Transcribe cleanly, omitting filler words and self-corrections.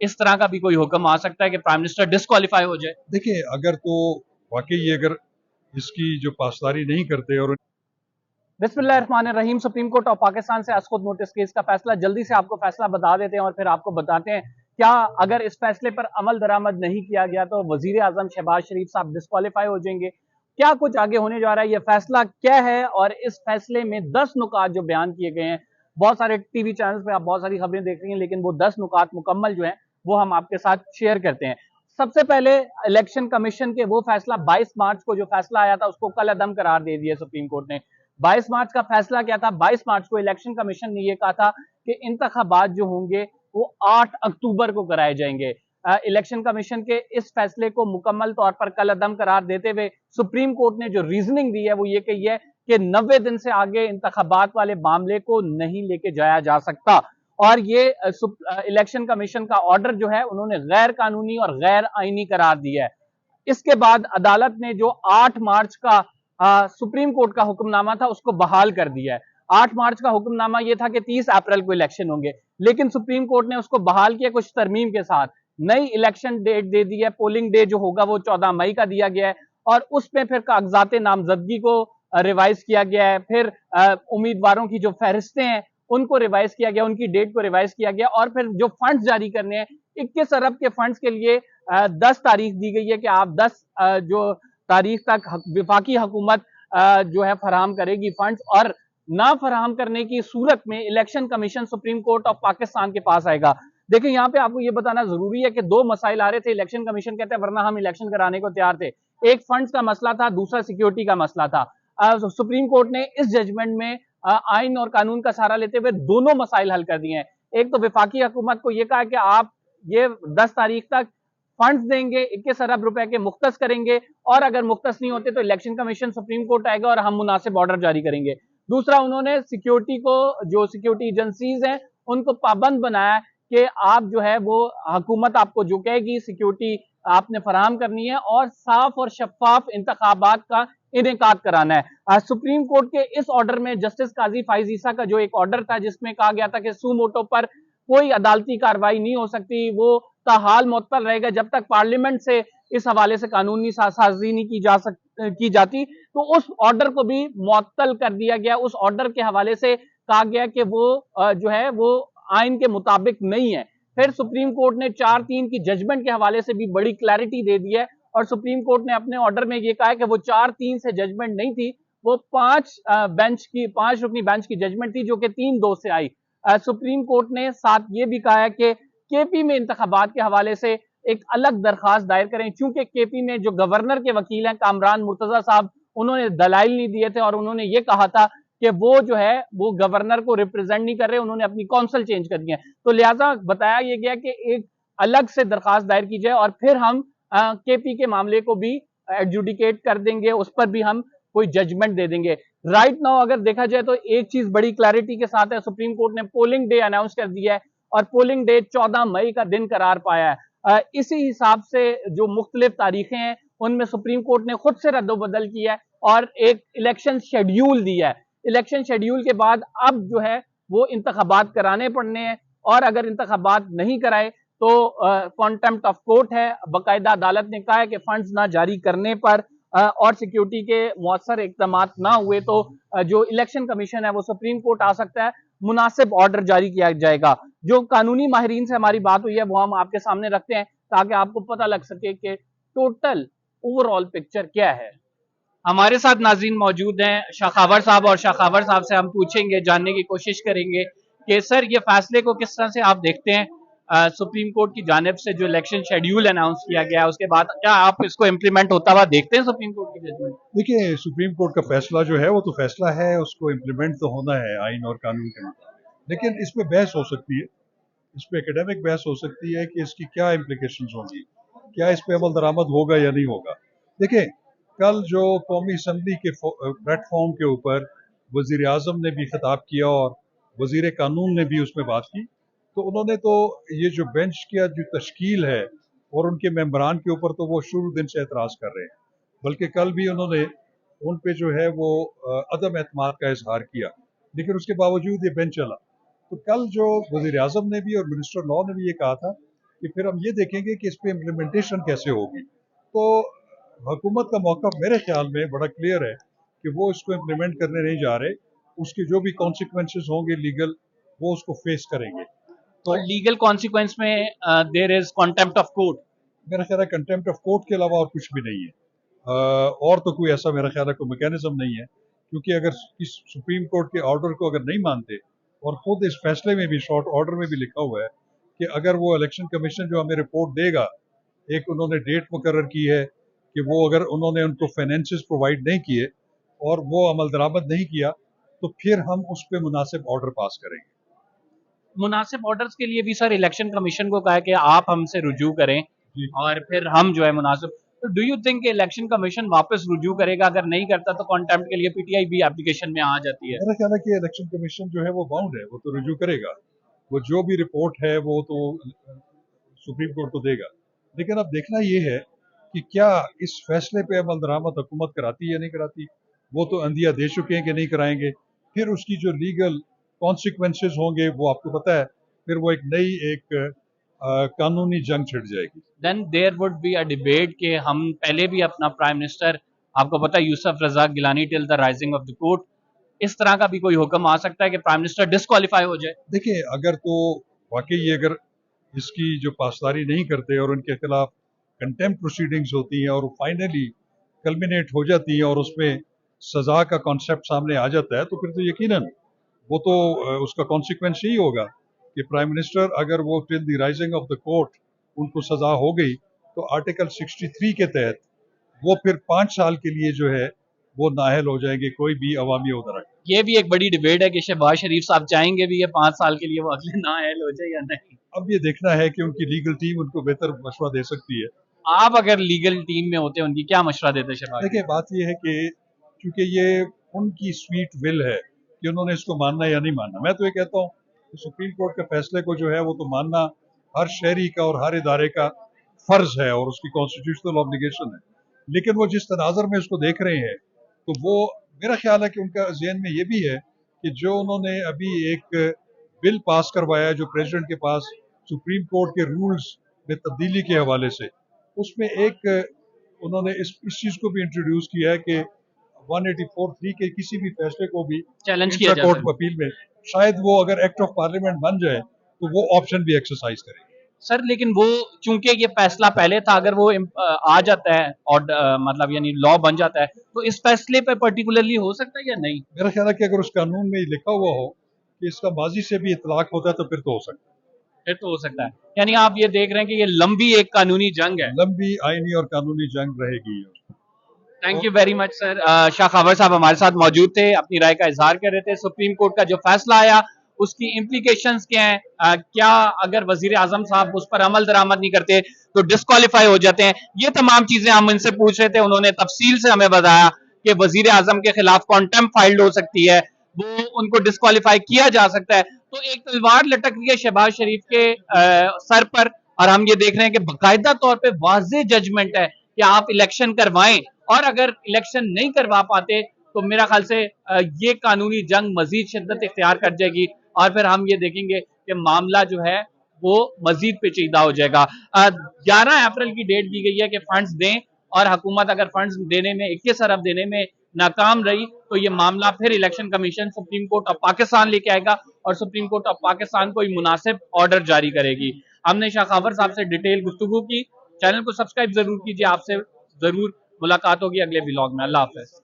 इस तरह का भी कोई हुक्म आ सकता है कि प्राइम मिनिस्टर डिस्क्वालीफाई हो जाए? देखिए, अगर तो वाकई अगर इसकी जो पासदारी नहीं करते और बिस्मिल्लाहिर्रहमानिर्रहीम। सुप्रीम कोर्ट ऑफ पाकिस्तान से अस्कुद नोटिस केस का फैसला, जल्दी से आपको फैसला बता देते हैं और फिर आपको बताते हैं क्या अगर इस फैसले पर अमल दरामद नहीं किया गया तो वजीर आजम शहबाज शरीफ साहब डिस्क्वालीफाई हो जाएंगे। क्या कुछ आगे होने जा रहा है, ये फैसला क्या है और इस फैसले में 10 नुकात जो बयान किए गए हैं, बहुत सारे टीवी चैनल्स पे आप बहुत सारी खबरें देख रही हैं, लेकिन वो 10 नुकात मुकम्मल जो है वो हम आपके साथ शेयर करते हैं। सबसे पहले इलेक्शन कमीशन के वो फैसला 22 मार्च को जो फैसला आया था उसको कल अदम करार दे दिया सुप्रीम कोर्ट ने। 22 मार्च का फैसला क्या था? 22 मार्च को इलेक्शन कमीशन ने यह कहा था कि इंतखाबात जो होंगे वो 8 अक्टूबर को कराए जाएंगे। इलेक्शन कमीशन के इस फैसले को मुकम्मल तौर पर कल अदम करार देते हुए सुप्रीम कोर्ट ने जो रीजनिंग दी है वो ये कही है कि 90 दिन से आगे इंतखाबात वाले मामले को नहीं लेके जाया जा सकता। और ये इलेक्शन कमीशन का ऑर्डर जो है उन्होंने गैर कानूनी और गैर आईनी करार दिया है। इसके बाद अदालत ने जो 8 मार्च का सुप्रीम कोर्ट का हुक्मनामा था उसको बहाल कर दिया है। 8 मार्च का हुक्मनामा यह था कि 30 अप्रैल को इलेक्शन होंगे, लेकिन सुप्रीम कोर्ट ने उसको बहाल किया कुछ तरमीम के साथ। नई इलेक्शन डेट दे दी है, पोलिंग डे जो होगा वो 14 मई का दिया गया है और उसमें फिर कागजात नामजदगी को रिवाइज किया गया है। फिर उम्मीदवारों की जो फहरिस्तें हैं उनको रिवाइज किया गया, उनकी डेट को रिवाइज किया गया और फिर जो फंड्स जारी करने हैं 21 अरब के फंड्स के लिए 10 तारीख दी गई है कि आप 10 जो तारीख तक विफाकी हुकूमत जो है फराहम करेगी फंड्स, और ना फराहम करने की सूरत में election commission supreme court of Pakistan के पास आएगा। देखिए यहाँ पे आपको ये बताना जरूरी है कि 2 मसाइल आ रहे थे। इलेक्शन कमीशन कहते हैं वरना हम इलेक्शन कराने को तैयार थे। एक फंड्स का मसला था, दूसरा सिक्योरिटी का मसला था। सुप्रीम कोर्ट ने इस जजमेंट में आइन और कानून का सहारा लेते हुए दोनों मसाइल हल कर दिए हैं। एक तो विफाकी हुकूमत को यह कहा कि आप ये 10 तारीख तक फंड्स देंगे, 21 अरब रुपए के मुख्तस करेंगे और अगर मुख्तस नहीं होते तो इलेक्शन कमीशन सुप्रीम कोर्ट आएगा और हम मुनासिब ऑर्डर जारी करेंगे। दूसरा, उन्होंने सिक्योरिटी को, जो सिक्योरिटी एजेंसीज हैं उनको पाबंद बनाया कि आप जो है वो हुकूमत आपको जो कहेगी सिक्योरिटी आपने फराहम करनी है और साफ और शफाफ इंतखाबात का इनेकाद कराना है। सुप्रीम कोर्ट के इस ऑर्डर में जस्टिस काजी फाइज ईसा का जो एक ऑर्डर था जिसमें कहा गया था कि सू मोटो पर कोई अदालती कार्रवाई नहीं हो सकती, वो ताहाल मुअत्तल रहेगा जब तक पार्लियामेंट से इस हवाले से कानूनी साजी नहीं की जाती, तो उस ऑर्डर को भी मुअत्तल कर दिया गया। उस ऑर्डर के हवाले से कहा गया कि वो जो है वो आइन के मुताबिक नहीं है। फिर सुप्रीम कोर्ट ने 4-3 की जजमेंट के हवाले से भी बड़ी क्लैरिटी दे दी है और सुप्रीम कोर्ट ने अपने ऑर्डर में ये कहा है कि वो 4-3 से जजमेंट नहीं थी, वो 5 रुकनी बेंच की जजमेंट थी जो कि 3-2 से आई। सुप्रीम कोर्ट ने साथ ये भी कहा है कि केपी में इंतखाबात के हवाले से एक अलग दरखास्त दायर करें, चूंकि केपी में जो गवर्नर के वकील हैं कामरान मुर्तजा साहब, उन्होंने दलाइल नहीं दिए थे और उन्होंने ये कहा था कि वो जो है वो गवर्नर को रिप्रेजेंट नहीं कर रहे, उन्होंने अपनी काउंसिल चेंज कर दी है। तो लिहाजा बताया यह गया कि एक अलग से दरखास्त दायर की जाए और फिर हम केपी के मामले को भी एडजुडिकेट कर देंगे, उस पर भी हम कोई जजमेंट दे देंगे। राइट नाउ अगर देखा जाए तो एक चीज बड़ी क्लैरिटी के साथ है, सुप्रीम कोर्ट ने पोलिंग डे अनाउंस कर दिया है और पोलिंग डे 14 मई का दिन करार पाया है। इसी हिसाब से जो मुख्तलिफ तारीखें हैं उनमें सुप्रीम कोर्ट ने खुद से रद्दोबदल किया है और एक इलेक्शन शेड्यूल दिया है। इलेक्शन शेड्यूल के बाद अब जो है वो इंतखाबात कराने पड़ने हैं और अगर इंतखाबात नहीं कराए तो कॉन्टेम्प्ट ऑफ कोर्ट है। बाकायदा अदालत ने कहा है कि फंड्स ना जारी करने पर और सिक्योरिटी के मौसर इक़दामात ना हुए तो जो इलेक्शन कमीशन है वो सुप्रीम कोर्ट आ सकता है, मुनासिब ऑर्डर जारी किया जाएगा। जो कानूनी माहिरीन से हमारी बात हुई है वो हम आपके सामने रखते हैं ताकि आपको पता लग सके कि टोटल ओवरऑल पिक्चर क्या है। हमारे साथ नाज़रीन मौजूद हैं शाखावर साहब, और शाखावर साहब से हम पूछेंगे, जानने की कोशिश करेंगे कि सर ये फैसले को किस तरह से आप देखते हैं। सुप्रीम कोर्ट की जानिब से जो इलेक्शन शेड्यूल अनाउंस किया गया है उसके बाद क्या आप इसको इम्प्लीमेंट होता हुआ देखते हैं सुप्रीम कोर्ट की जजमेंट? देखिए, सुप्रीम कोर्ट का फैसला जो है वो तो फैसला है, उसको इम्प्लीमेंट तो होना है आइन और कानून के मुताबिक। लेकिन इस पे बहस हो सकती है, इस पे एकेडमिक बहस हो सकती है कि इसकी क्या इम्प्लीकेशंस होंगी, क्या इस पे अमल दरामद होगा या नहीं होगा। देखिए, कल जो कौमी असम्बली के प्लेटफॉर्म के ऊपर वज़ीर आज़म ने भी खिताब किया और वज़ीर कानून ने भी उसमें बात की, तो उन्होंने तो ये जो बेंच की जो तश्कील है और उनके मेंबरान के ऊपर तो वो शुरू दिन से एतराज़ कर रहे हैं, बल्कि कल भी उन्होंने उन पे जो है वो अदम एतमाद का इजहार किया, लेकिन उसके बावजूद ये बेंच चला। तो कल जो वज़ीर आज़म ने भी और मिनिस्टर लॉ ने भी ये कहा था कि फिर हम ये देखेंगे कि इस पे इम्प्लीमेंटेशन कैसे होगी। तो हुकूमत का मौका मेरे ख्याल में बड़ा क्लियर है कि वो इसको इम्प्लीमेंट करने नहीं जा रहे, उसके जो भी कॉन्सिक्वेंसेस होंगे लीगल वो उसको फेस करेंगे। तो लीगल कॉन्सिक्वेंस में there is contempt of court. मेरा ख्याल है कंटेम्प्ट ऑफ कोर्ट के अलावा और कुछ भी नहीं है। और तो कोई ऐसा मेरा ख्याल है कोई मैकेनिज्म नहीं है, क्योंकि अगर इस सुप्रीम कोर्ट के ऑर्डर को अगर नहीं मानते, और खुद इस फैसले में भी शॉर्ट ऑर्डर में भी लिखा हुआ है कि अगर वो इलेक्शन कमीशन जो हमें रिपोर्ट देगा, एक उन्होंने डेट मुकर्रर की है कि वो अगर उन्होंने उनको फाइनेंसेस प्रोवाइड नहीं किए और वो अमल दरामद नहीं किया तो फिर हम उस पर मुनासिब ऑर्डर पास करेंगे। मुनासिब ऑर्डर्स के लिए भी सर इलेक्शन कमीशन को कहा है कि आप हमसे रुजू करें जी। और फिर हम जो है मुनासिब, तो do you think election commission वापस रुजू करेगा? अगर नहीं करता तो कॉन्टेम्प्ट के लिए पीटीआई भी एप्लीकेशन में आ जाती है। मेरा ख्याल है कि इलेक्शन कमीशन जो है वो बाउंड है, वो तो रुजू करेगा, वो जो भी रिपोर्ट है वो तो सुप्रीम कोर्ट को देगा। लेकिन अब देखना ये है कि क्या इस फैसले पे अमल दरामद हुकूमत कराती है या नहीं कराती। वो तो अंदिया दे चुके हैं कि नहीं कराएंगे, फिर उसकी जो लीगल कॉन्सिक्वेंसेस होंगे वो आपको पता है, फिर वो एक नई एक कानूनी जंग छिड़ जाएगी। Then there would be a debate कि हम पहले भी अपना प्राइम मिनिस्टर, आपको पता है Yusuf Raza Gilani till the rising of the court, इस तरह का भी कोई हुक्म आ सकता है कि प्राइम मिनिस्टर डिस्क्वालीफाई हो जाए? देखिए, अगर तो वाकई अगर इसकी जो पासदारी नहीं करते और उनके खिलाफ कंटेम्प्ट प्रोसीडिंग्स होती हैं और फाइनली कल्मिनेट हो जाती हैं और उसमें सजा का कॉन्सेप्ट सामने आ जाता है, तो फिर तो यकीनन वो तो उसका कॉन्सिक्वेंस यही होगा कि प्राइम मिनिस्टर अगर वो till the rising of the court उनको सजा हो गई तो आर्टिकल 63 के तहत वो फिर 5 साल के लिए जो है वो नाअहल हो जाएंगे कोई भी अवामी उदरा। ये भी एक बड़ी डिबेट है कि शहबाज शरीफ साहब चाहेंगे भी ये 5 साल के लिए वो अगले नाअहल हो जाए या नहीं। अब ये देखना है कि उनकी लीगल टीम उनको बेहतर मशवरा दे सकती है। आप अगर लीगल टीम में होते उनकी क्या मशवरा देते शहबाज? देखिए, बात ये है कि चूंकि ये उनकी स्वीट विल है कि उन्होंने इसको मानना या नहीं मानना। मैं तो ये कहता हूँ कि सुप्रीम कोर्ट के फैसले को जो है वो तो मानना हर शहरी का और हर इदारे का फर्ज है और उसकी कॉन्स्टिट्यूशनल ऑब्लिगेशन है। लेकिन वो जिस तनाजर में इसको देख रहे हैं तो वो मेरा ख्याल है कि उनका ज़हन में ये भी है कि जो उन्होंने अभी एक बिल पास करवाया जो प्रेसिडेंट के पास सुप्रीम कोर्ट के रूल्स में तब्दीली के हवाले से, उसमें एक उन्होंने इस चीज़ को भी इंट्रोड्यूस किया है कि 184(3) के किसी भी फैसले को भी चैलेंज किया इंट्रा कोर्ट अपील में शायद वो अगर एक्ट ऑफ पार्लियामेंट बन जाए तो वो ऑप्शन भी एक्सरसाइज करें। सर लेकिन वो चूंकि ये फैसला पहले था, अगर वो आ जाता है और मतलब यानी लॉ बन जाता है तो इस फैसले पर पर्टिकुलरली हो सकता है या नहीं? मेरा ख्याल है कि अगर उस कानून में लिखा हुआ हो कि इसका माजी से भी इतलाक होता है तो फिर तो हो सकता है। फिर तो हो सकता है। यानी आप ये देख रहे हैं कि ये लंबी एक कानूनी जंग है। लंबी आईनी और कानूनी जंग रहेगी। Thank you very much sir. Shah खबर साहब हमारे साथ मौजूद थे, अपनी राय का इजहार कर रहे थे। सुप्रीम कोर्ट का जो फैसला आया उसकी इम्प्लीकेशंस क्या हैं, क्या अगर वजीर आजम साहब उस पर अमल दरामद नहीं करते तो डिस्क्वालीफाई हो जाते हैं, ये तमाम चीजें हम इनसे पूछ रहे थे। उन्होंने तफसील से हमें बताया कि वजीर आजम के खिलाफ कॉन्टेम्प्ट फाइल्ड हो सकती है, वो उनको डिस्क्वालीफाई किया जा सकता है। तो एक तलवार लटक रही है शहबाज शरीफ के सर पर, और हम ये देख रहे हैं कि बाकायदा तौर पर वाज़ेह जजमेंट है कि आप इलेक्शन करवाएं, और अगर इलेक्शन नहीं करवा पाते तो मेरा ख्याल से ये कानूनी जंग मजीद शिद्दत इख्तियार कर जाएगी और फिर हम ये देखेंगे कि मामला जो है वो मजीद पेचीदा हो जाएगा। 11 अप्रैल की डेट दी गई है कि फंड्स दें, और हुकूमत अगर फंड्स देने में 21 अरब देने में नाकाम रही तो ये मामला फिर election commission supreme court of Pakistan लेके आएगा और सुप्रीम कोर्ट ऑफ पाकिस्तान कोई मुनासिब ऑर्डर जारी करेगी। हमने शाह खबर साहब से डिटेल गुफ्तगू की। चैनल को सब्सक्राइब जरूर कीजिए, आपसे जरूर मुलाकात होगी अगले व्लॉग में। अल्लाह हाफिज।